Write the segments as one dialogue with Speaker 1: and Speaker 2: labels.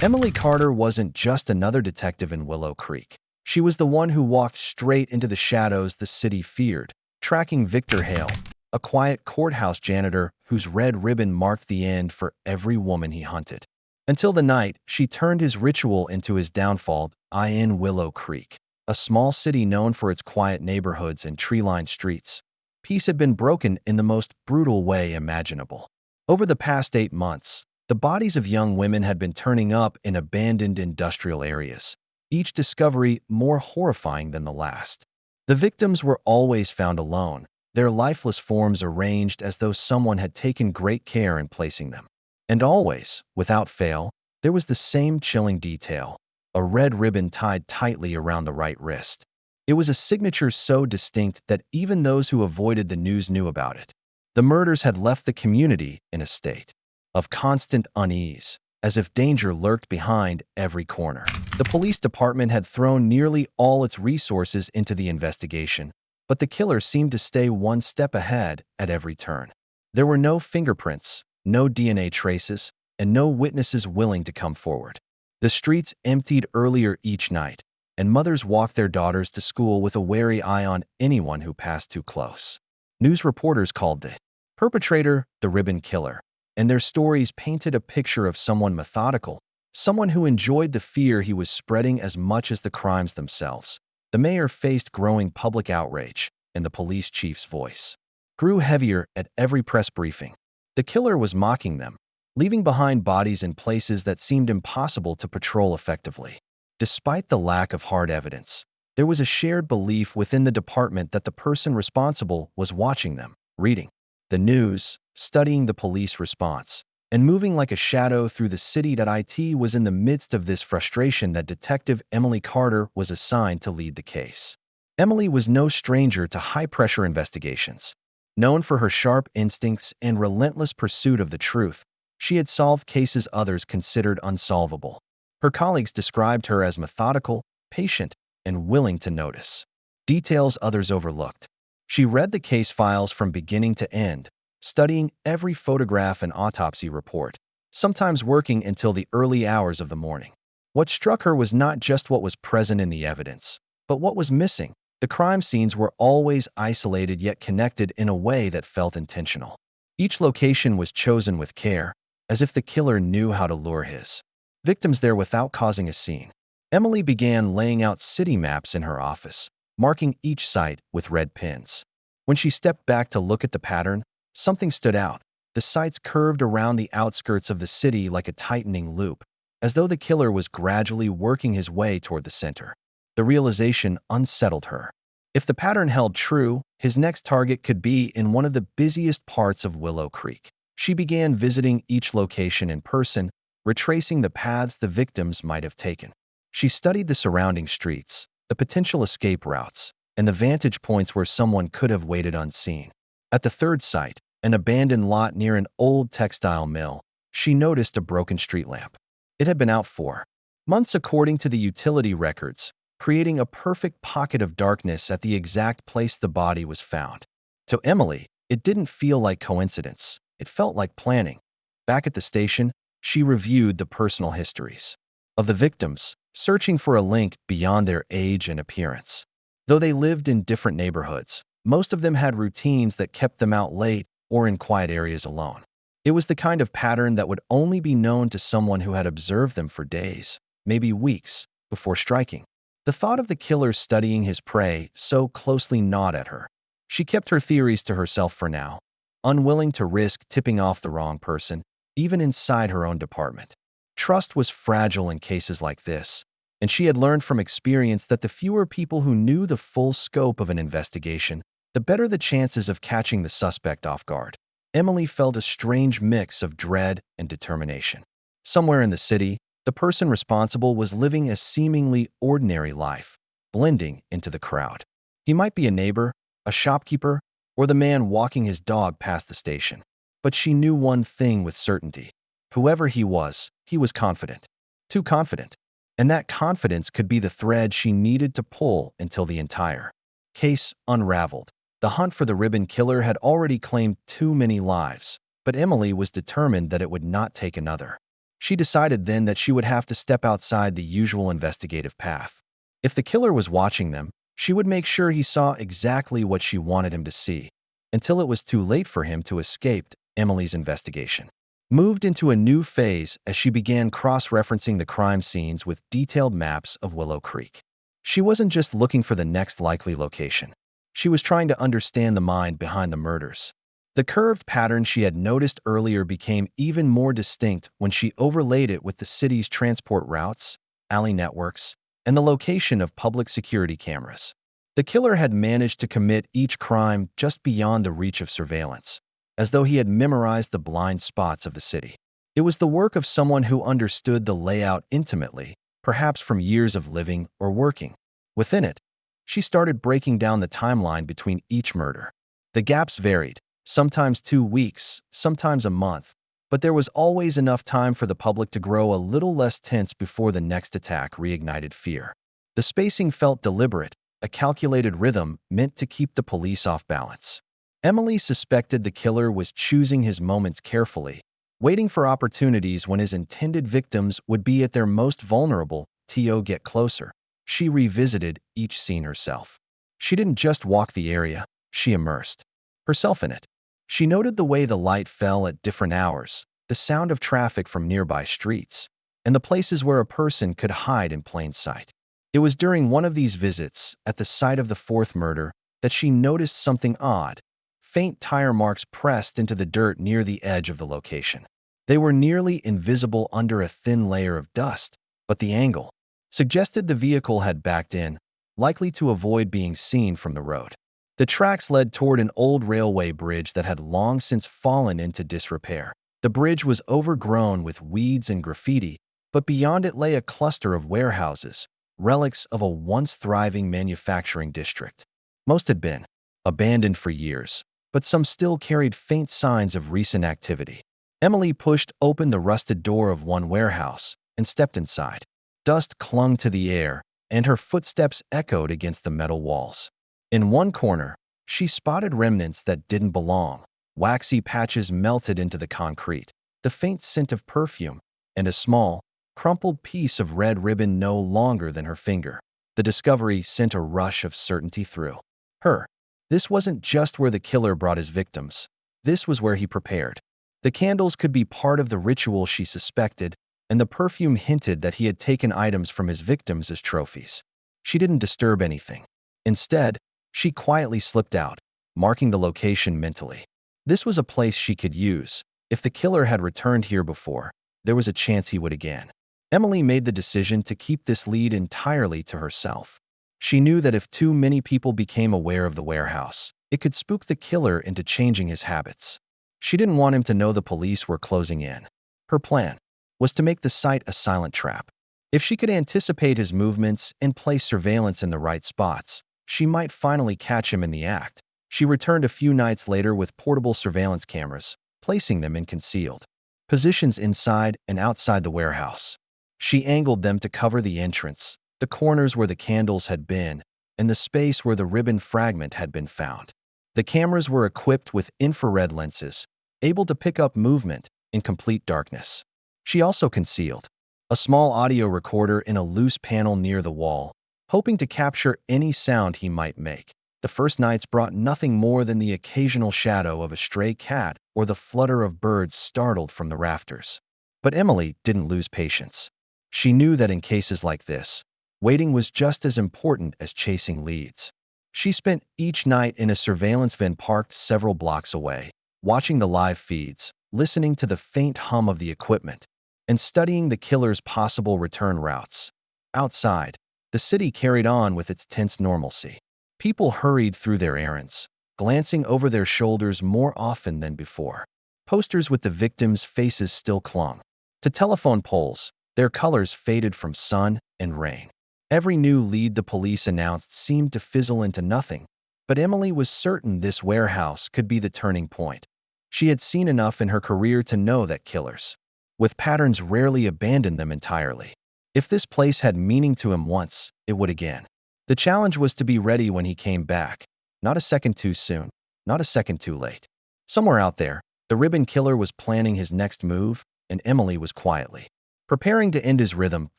Speaker 1: Emily Carter wasn't just another detective in Willow Creek. She was the one who walked straight into the shadows the city feared, tracking Victor Hale, a quiet courthouse janitor whose red ribbon marked the end for every woman he hunted. Until the night she turned his ritual into his downfall, in Willow Creek, a small city known for its quiet neighborhoods and tree-lined streets. Peace had been broken in the most brutal way imaginable. Over the past 8 months, the bodies of young women had been turning up in abandoned industrial areas, each discovery more horrifying than the last. The victims were always found alone, their lifeless forms arranged as though someone had taken great care in placing them. And always, without fail, there was the same chilling detail: a red ribbon tied tightly around the right wrist. It was a signature so distinct that even those who avoided the news knew about it. The murders had left the community in a state of constant unease, as if danger lurked behind every corner. The police department had thrown nearly all its resources into the investigation, but the killer seemed to stay one step ahead at every turn. There were no fingerprints, no DNA traces, and no witnesses willing to come forward. The streets emptied earlier each night, and mothers walked their daughters to school with a wary eye on anyone who passed too close. News reporters called the perpetrator the ribbon killer, and their stories painted a picture of someone methodical, someone who enjoyed the fear he was spreading as much as the crimes themselves. The mayor faced growing public outrage, and the police chief's voice grew heavier at every press briefing. The killer was mocking them, leaving behind bodies in places that seemed impossible to patrol effectively. Despite the lack of hard evidence, there was a shared belief within the department that the person responsible was watching them, reading the news, studying the police response, and moving like a shadow through the city. It was in the midst of this frustration that Detective Emily Carter was assigned to lead the case. Emily was no stranger to high-pressure investigations. Known for her sharp instincts and relentless pursuit of the truth, she had solved cases others considered unsolvable. Her colleagues described her as methodical, patient, and willing to notice details others overlooked. She read the case files from beginning to end, studying every photograph and autopsy report, sometimes working until the early hours of the morning. What struck her was not just what was present in the evidence, but what was missing. The crime scenes were always isolated yet connected in a way that felt intentional. Each location was chosen with care, as if the killer knew how to lure his victims there without causing a scene. Emily began laying out city maps in her office, marking each site with red pins. When she stepped back to look at the pattern, something stood out. The sites curved around the outskirts of the city like a tightening loop, as though the killer was gradually working his way toward the center. The realization unsettled her. If the pattern held true, his next target could be in one of the busiest parts of Willow Creek. She began visiting each location in person, retracing the paths the victims might have taken. She studied the surrounding streets, the potential escape routes, and the vantage points where someone could have waited unseen. At the third site, an abandoned lot near an old textile mill, she noticed a broken street lamp. It had been out for months according to the utility records, creating a perfect pocket of darkness at the exact place the body was found. To Emily, it didn't feel like coincidence. It felt like planning. Back at the station, she reviewed the personal histories of the victims, searching for a link beyond their age and appearance. Though they lived in different neighborhoods, most of them had routines that kept them out late or in quiet areas alone. It was the kind of pattern that would only be known to someone who had observed them for days, maybe weeks, before striking. The thought of the killer studying his prey so closely gnawed at her. She kept her theories to herself for now, unwilling to risk tipping off the wrong person, even inside her own department. Trust was fragile in cases like this, and she had learned from experience that the fewer people who knew the full scope of an investigation, the better the chances of catching the suspect off guard. Emily felt a strange mix of dread and determination. Somewhere in the city, the person responsible was living a seemingly ordinary life, blending into the crowd. He might be a neighbor, a shopkeeper, or the man walking his dog past the station. But she knew one thing with certainty. Whoever he was confident. Too confident. And that confidence could be the thread she needed to pull until the entire case unraveled. The hunt for the ribbon killer had already claimed too many lives, but Emily was determined that it would not take another. She decided then that she would have to step outside the usual investigative path. If the killer was watching them, she would make sure he saw exactly what she wanted him to see, until it was too late for him to escape. Emily's investigation moved into a new phase as she began cross-referencing the crime scenes with detailed maps of Willow Creek. She wasn't just looking for the next likely location. She was trying to understand the mind behind the murders. The curved pattern she had noticed earlier became even more distinct when she overlaid it with the city's transport routes, alley networks, and the location of public security cameras. The killer had managed to commit each crime just beyond the reach of surveillance, as though he had memorized the blind spots of the city. It was the work of someone who understood the layout intimately, perhaps from years of living or working. Within it, she started breaking down the timeline between each murder. The gaps varied, sometimes 2 weeks, sometimes a month, but there was always enough time for the public to grow a little less tense before the next attack reignited fear. The spacing felt deliberate, a calculated rhythm meant to keep the police off balance. Emily suspected the killer was choosing his moments carefully, waiting for opportunities when his intended victims would be at their most vulnerable to get closer. She revisited each scene herself. She didn't just walk the area, she immersed herself in it. She noted the way the light fell at different hours, the sound of traffic from nearby streets, and the places where a person could hide in plain sight. It was during one of these visits, at the site of the fourth murder, that she noticed something odd. Faint tire marks pressed into the dirt near the edge of the location. They were nearly invisible under a thin layer of dust, but the angle suggested the vehicle had backed in, likely to avoid being seen from the road. The tracks led toward an old railway bridge that had long since fallen into disrepair. The bridge was overgrown with weeds and graffiti, but beyond it lay a cluster of warehouses, relics of a once thriving manufacturing district. Most had been abandoned for years, but some still carried faint signs of recent activity. Emily pushed open the rusted door of one warehouse and stepped inside. Dust clung to the air, and her footsteps echoed against the metal walls. In one corner, she spotted remnants that didn't belong. Waxy patches melted into the concrete, the faint scent of perfume, and a small, crumpled piece of red ribbon no longer than her finger. The discovery sent a rush of certainty through her. This wasn't just where the killer brought his victims. This was where he prepared. The candles could be part of the ritual she suspected, and the perfume hinted that he had taken items from his victims as trophies. She didn't disturb anything. Instead, she quietly slipped out, marking the location mentally. This was a place she could use. If the killer had returned here before, there was a chance he would again. Emily made the decision to keep this lead entirely to herself. She knew that if too many people became aware of the warehouse, it could spook the killer into changing his habits. She didn't want him to know the police were closing in. Her plan was to make the site a silent trap. If she could anticipate his movements and place surveillance in the right spots, she might finally catch him in the act. She returned a few nights later with portable surveillance cameras, placing them in concealed positions inside and outside the warehouse. She angled them to cover the entrance, the corners where the candles had been, and the space where the ribbon fragment had been found. The cameras were equipped with infrared lenses, able to pick up movement in complete darkness. She also concealed a small audio recorder in a loose panel near the wall, hoping to capture any sound he might make. The first nights brought nothing more than the occasional shadow of a stray cat or the flutter of birds startled from the rafters. But Emily didn't lose patience. She knew that in cases like this, waiting was just as important as chasing leads. She spent each night in a surveillance van parked several blocks away, watching the live feeds, listening to the faint hum of the equipment, and studying the killer's possible return routes. Outside, the city carried on with its tense normalcy. People hurried through their errands, glancing over their shoulders more often than before. Posters with the victims' faces still clung to telephone poles, their colors faded from sun and rain. Every new lead the police announced seemed to fizzle into nothing, but Emily was certain this warehouse could be the turning point. She had seen enough in her career to know that killers with patterns rarely abandon them entirely. If this place had meaning to him once, it would again. The challenge was to be ready when he came back, not a second too soon, not a second too late. Somewhere out there, the ribbon killer was planning his next move, and Emily was quietly preparing to end his rhythm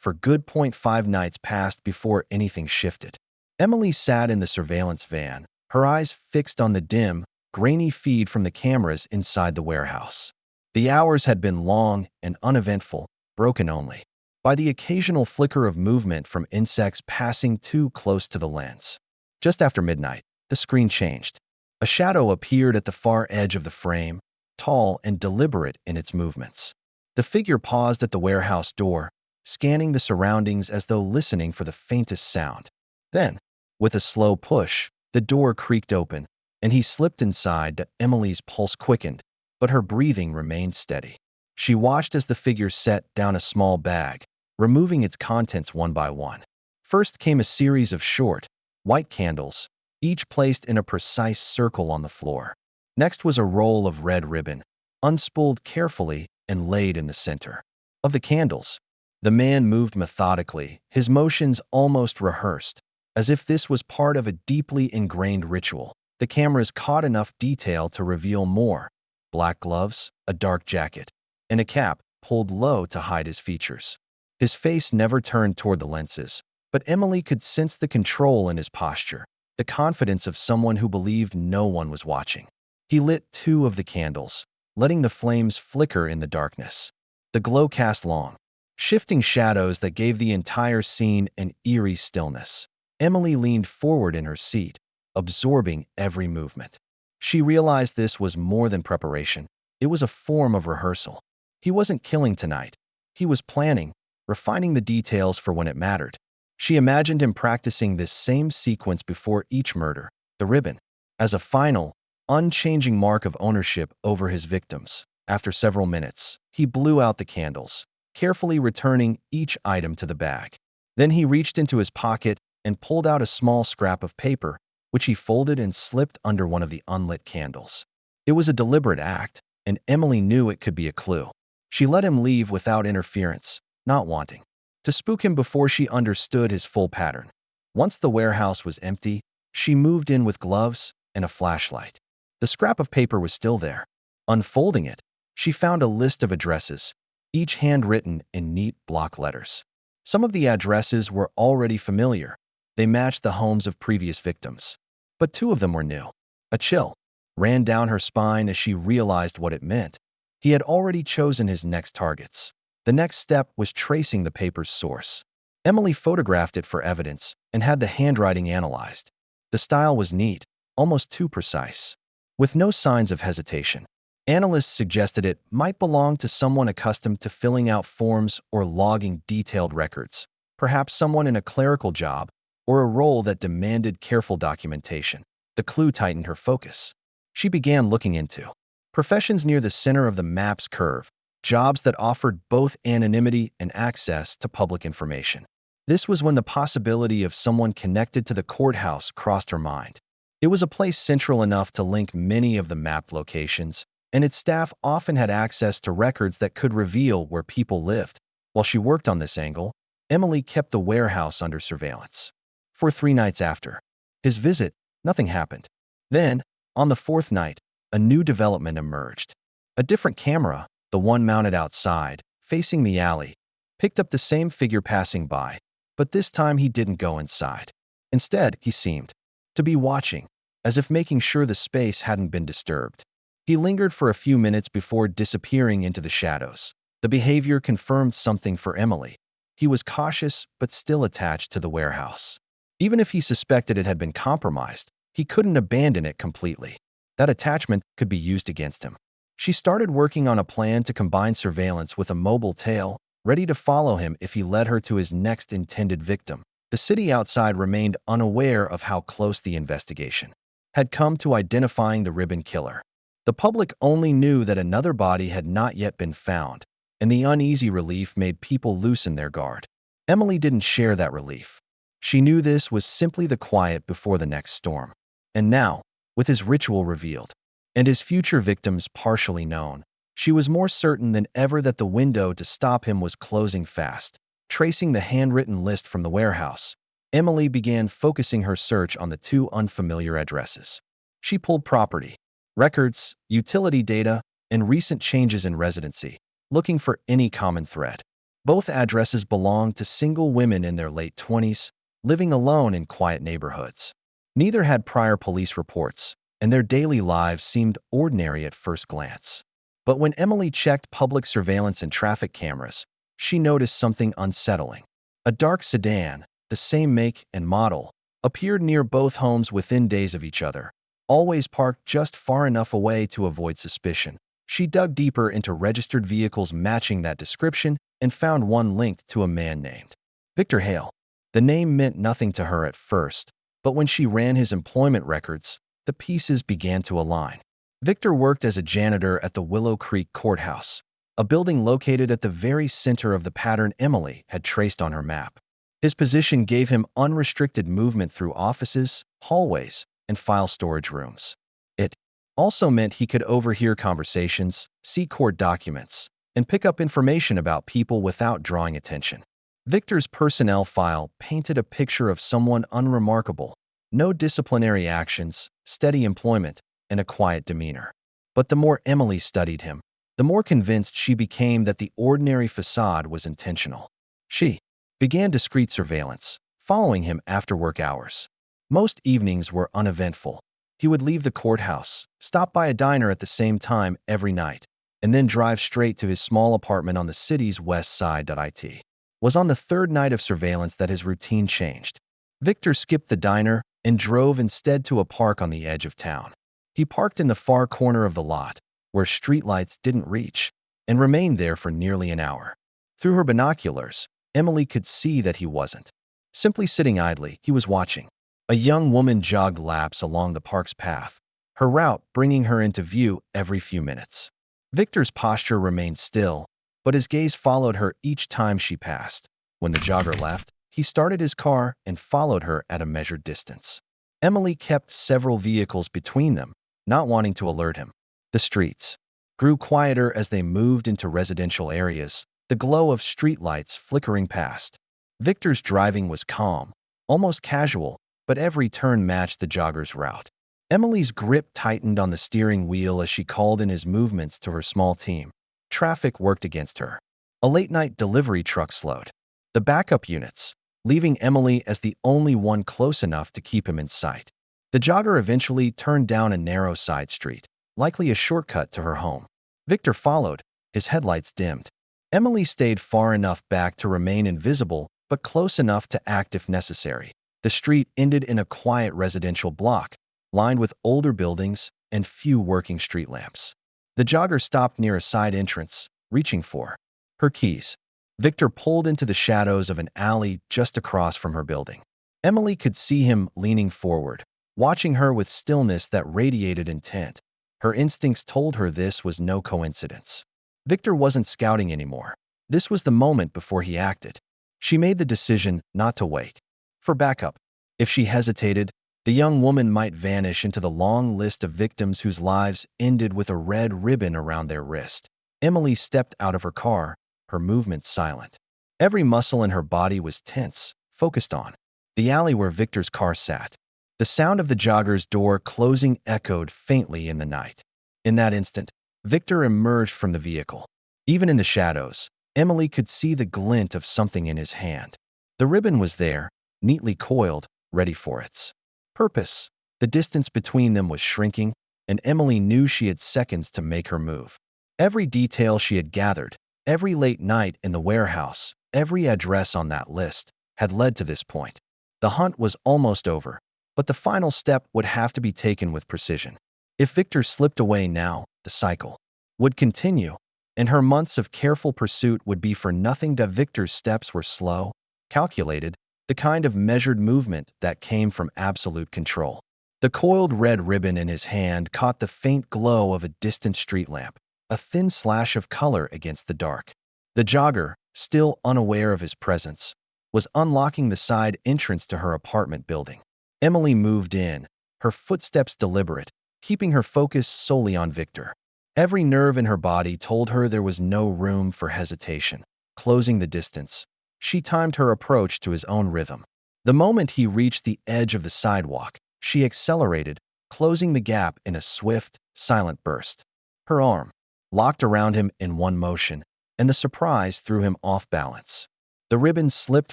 Speaker 1: for good. 5 nights passed before anything shifted. Emily sat in the surveillance van, her eyes fixed on the dim, grainy feed from the cameras inside the warehouse. The hours had been long and uneventful, broken only by the occasional flicker of movement from insects passing too close to the lens. Just after midnight, the screen changed. A shadow appeared at the far edge of the frame, tall and deliberate in its movements. The figure paused at the warehouse door, scanning the surroundings as though listening for the faintest sound. Then, with a slow push, the door creaked open, and he slipped inside. Emily's pulse quickened, but her breathing remained steady. She watched as the figure set down a small bag, removing its contents one by one. First came a series of short, white candles, each placed in a precise circle on the floor. Next was a roll of red ribbon, unspooled carefully and laid in the center. Of the candles, the man moved methodically, his motions almost rehearsed, as if this was part of a deeply ingrained ritual. The cameras caught enough detail to reveal more: black gloves, a dark jacket, and a cap pulled low to hide his features. His face never turned toward the lenses, but Emily could sense the control in his posture, the confidence of someone who believed no one was watching. He lit 2 of the candles, letting the flames flicker in the darkness. The glow cast long, shifting shadows that gave the entire scene an eerie stillness. Emily leaned forward in her seat, absorbing every movement. She realized this was more than preparation. It was a form of rehearsal. He wasn't killing tonight. He was planning, refining the details for when it mattered. She imagined him practicing this same sequence before each murder, the ribbon, as a final, unchanging mark of ownership over his victims. After several minutes, he blew out the candles, carefully returning each item to the bag. Then he reached into his pocket and pulled out a small scrap of paper, which he folded and slipped under one of the unlit candles. It was a deliberate act, and Emily knew it could be a clue. She let him leave without interference, not wanting to spook him before she understood his full pattern. Once the warehouse was empty, she moved in with gloves and a flashlight. The scrap of paper was still there. Unfolding it, she found a list of addresses, each handwritten in neat block letters. Some of the addresses were already familiar. They matched the homes of previous victims. But 2 of them were new. A chill ran down her spine as she realized what it meant. He had already chosen his next targets. The next step was tracing the paper's source. Emily photographed it for evidence and had the handwriting analyzed. The style was neat, almost too precise. With no signs of hesitation, analysts suggested it might belong to someone accustomed to filling out forms or logging detailed records, perhaps someone in a clerical job or a role that demanded careful documentation. The clue tightened her focus. She began looking into professions near the center of the map's curve, jobs that offered both anonymity and access to public information. This was when the possibility of someone connected to the courthouse crossed her mind. It was a place central enough to link many of the mapped locations, and its staff often had access to records that could reveal where people lived. While she worked on this angle, Emily kept the warehouse under surveillance. For 3 nights after his visit, nothing happened. Then, on the 4th night, a new development emerged. A different camera, the one mounted outside, facing the alley, picked up the same figure passing by, but this time he didn't go inside. Instead, he seemed to be watching, as if making sure the space hadn't been disturbed. He lingered for a few minutes before disappearing into the shadows. The behavior confirmed something for Emily. He was cautious but still attached to the warehouse. Even if he suspected it had been compromised, he couldn't abandon it completely. That attachment could be used against him. She started working on a plan to combine surveillance with a mobile tail, ready to follow him if he led her to his next intended victim. The city outside remained unaware of how close the investigation had come to identifying the ribbon killer. The public only knew that another body had not yet been found, and the uneasy relief made people loosen their guard. Emily didn't share that relief. She knew this was simply the quiet before the next storm. And now, with his ritual revealed, and his future victims partially known, she was more certain than ever that the window to stop him was closing fast. Tracing the handwritten list from the warehouse, Emily began focusing her search on the 2 unfamiliar addresses. She pulled property, records, utility data, and recent changes in residency, looking for any common thread. Both addresses belonged to single women in their late 20s, living alone in quiet neighborhoods. Neither had prior police reports, and their daily lives seemed ordinary at first glance. But when Emily checked public surveillance and traffic cameras, she noticed something unsettling. A dark sedan, the same make and model, appeared near both homes within days of each other, always parked just far enough away to avoid suspicion. She dug deeper into registered vehicles matching that description and found one linked to a man named Victor Hale. The name meant nothing to her at first, but when she ran his employment records, the pieces began to align. Victor worked as a janitor at the Willow Creek Courthouse, a building located at the very center of the pattern Emily had traced on her map. His position gave him unrestricted movement through offices, hallways, and file storage rooms. It also meant he could overhear conversations, see court documents, and pick up information about people without drawing attention. Victor's personnel file painted a picture of someone unremarkable: no disciplinary actions, steady employment, and a quiet demeanor. But the more Emily studied him, the more convinced she became that the ordinary facade was intentional. She began discreet surveillance, following him after work hours. Most evenings were uneventful. He would leave the courthouse, stop by a diner at the same time every night, and then drive straight to his small apartment on the city's west side. It was on the third night of surveillance that his routine changed. Victor skipped the diner and drove instead to a park on the edge of town. He parked in the far corner of the lot, where streetlights didn't reach, and remained there for nearly an hour. Through her binoculars, Emily could see that he wasn't simply sitting idly. He was watching. A young woman jogged laps along the park's path, her route bringing her into view every few minutes. Victor's posture remained still, but his gaze followed her each time she passed. When the jogger left, he started his car and followed her at a measured distance. Emily kept several vehicles between them, not wanting to alert him. The streets grew quieter as they moved into residential areas, the glow of streetlights flickering past. Victor's driving was calm, almost casual, but every turn matched the jogger's route. Emily's grip tightened on the steering wheel as she called in his movements to her small team. Traffic worked against her. A late-night delivery truck slowed the backup units, leaving Emily as the only one close enough to keep him in sight. The jogger eventually turned down a narrow side street, likely a shortcut to her home. Victor followed, his headlights dimmed. Emily stayed far enough back to remain invisible, but close enough to act if necessary. The street ended in a quiet residential block, lined with older buildings and few working street lamps. The jogger stopped near a side entrance, reaching for her keys. Victor pulled into the shadows of an alley just across from her building. Emily could see him leaning forward, watching her with stillness that radiated intent. Her instincts told her this was no coincidence. Victor wasn't scouting anymore. This was the moment before he acted. She made the decision not to wait for backup. If she hesitated, the young woman might vanish into the long list of victims whose lives ended with a red ribbon around their wrist. Emily stepped out of her car, her movements silent. Every muscle in her body was tense, focused on the alley where Victor's car sat. The sound of the jogger's door closing echoed faintly in the night. In that instant, Victor emerged from the vehicle. Even in the shadows, Emily could see the glint of something in his hand. The ribbon was there, neatly coiled, ready for its purpose. The distance between them was shrinking, and Emily knew she had seconds to make her move. Every detail she had gathered, every late night in the warehouse, every address on that list, had led to this point. The hunt was almost over, but the final step would have to be taken with precision. If Victor slipped away now, the cycle would continue, and her months of careful pursuit would be for nothing. Victor's steps were slow, calculated, the kind of measured movement that came from absolute control. The coiled red ribbon in his hand caught the faint glow of a distant street lamp, a thin slash of color against the dark. The jogger, still unaware of his presence, was unlocking the side entrance to her apartment building. Emily moved in, her footsteps deliberate, keeping her focus solely on Victor. Every nerve in her body told her there was no room for hesitation. Closing the distance, she timed her approach to his own rhythm. The moment he reached the edge of the sidewalk, she accelerated, closing the gap in a swift, silent burst. Her arm locked around him in one motion, and the surprise threw him off balance. The ribbon slipped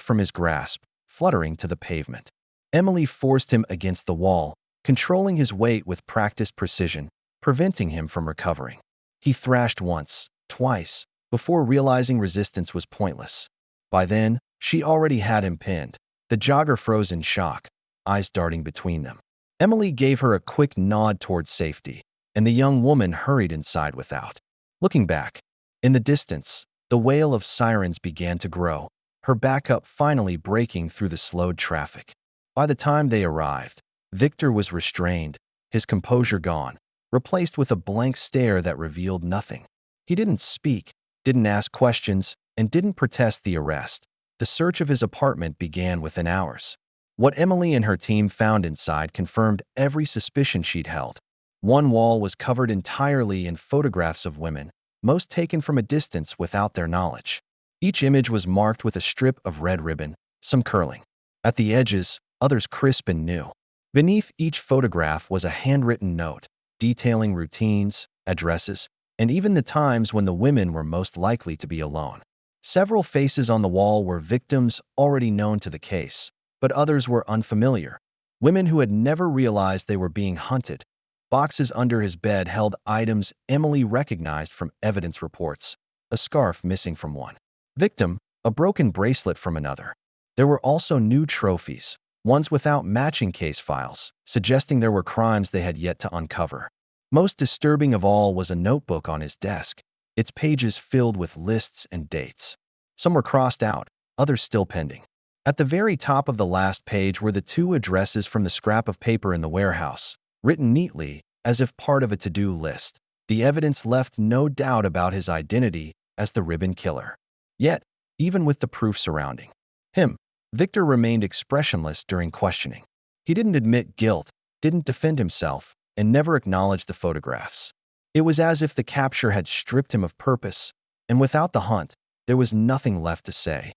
Speaker 1: from his grasp, fluttering to the pavement. Emily forced him against the wall, controlling his weight with practiced precision, preventing him from recovering. He thrashed once, twice, before realizing resistance was pointless. By then, she already had him pinned. The jogger froze in shock, eyes darting between them. Emily gave her a quick nod towards safety, and the young woman hurried inside without looking back. In the distance, the wail of sirens began to grow, her backup finally breaking through the slowed traffic. By the time they arrived, Victor was restrained, his composure gone, replaced with a blank stare that revealed nothing. He didn't speak, didn't ask questions, and didn't protest the arrest. The search of his apartment began within hours. What Emily and her team found inside confirmed every suspicion she'd held. One wall was covered entirely in photographs of women, most taken from a distance without their knowledge. Each image was marked with a strip of red ribbon, some curling. At the edges, others crisp and new. Beneath each photograph was a handwritten note, detailing routines, addresses, and even the times when the women were most likely to be alone. Several faces on the wall were victims already known to the case, but others were unfamiliar. Women who had never realized they were being hunted. Boxes under his bed held items Emily recognized from evidence reports, a scarf missing from one victim, a broken bracelet from another. There were also new trophies, ones without matching case files, suggesting there were crimes they had yet to uncover. Most disturbing of all was a notebook on his desk, its pages filled with lists and dates. Some were crossed out, others still pending. At the very top of the last page were the two addresses from the scrap of paper in the warehouse, written neatly, as if part of a to-do list. The evidence left no doubt about his identity as the ribbon killer. Yet, even with the proof surrounding him, Victor remained expressionless during questioning. He didn't admit guilt, didn't defend himself, and never acknowledged the photographs. It was as if the capture had stripped him of purpose, and without the hunt, there was nothing left to say.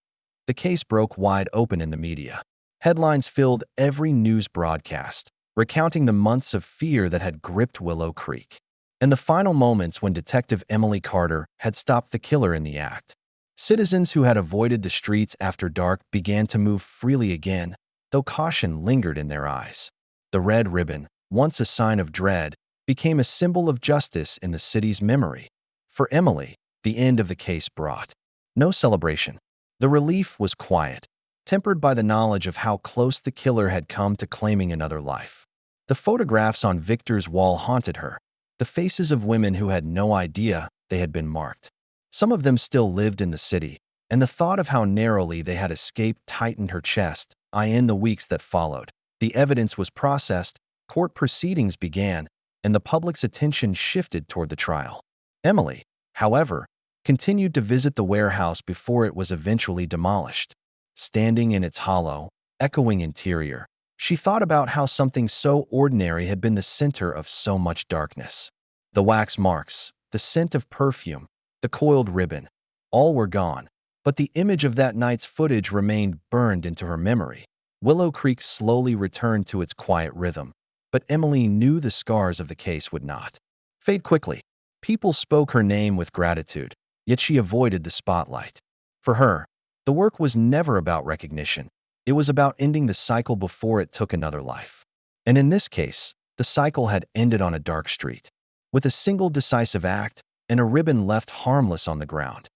Speaker 1: The case broke wide open in the media. Headlines filled every news broadcast, recounting the months of fear that had gripped Willow Creek, and the final moments when Detective Emily Carter had stopped the killer in the act. Citizens who had avoided the streets after dark began to move freely again, though caution lingered in their eyes. The red ribbon, once a sign of dread, became a symbol of justice in the city's memory. For Emily, the end of the case brought no celebration. The relief was quiet, tempered by the knowledge of how close the killer had come to claiming another life. The photographs on Victor's wall haunted her, the faces of women who had no idea they had been marked. Some of them still lived in the city, and the thought of how narrowly they had escaped tightened her chest. In the weeks that followed, the evidence was processed, court proceedings began, and the public's attention shifted toward the trial. Emily, however, continued to visit the warehouse before it was eventually demolished. Standing in its hollow, echoing interior, she thought about how something so ordinary had been the center of so much darkness. The wax marks, the scent of perfume, the coiled ribbon, all were gone, but the image of that night's footage remained burned into her memory. Willow Creek slowly returned to its quiet rhythm, but Emily knew the scars of the case would not fade quickly. People spoke her name with gratitude, yet she avoided the spotlight. For her, the work was never about recognition. It was about ending the cycle before it took another life. And in this case, the cycle had ended on a dark street, with a single decisive act and a ribbon left harmless on the ground.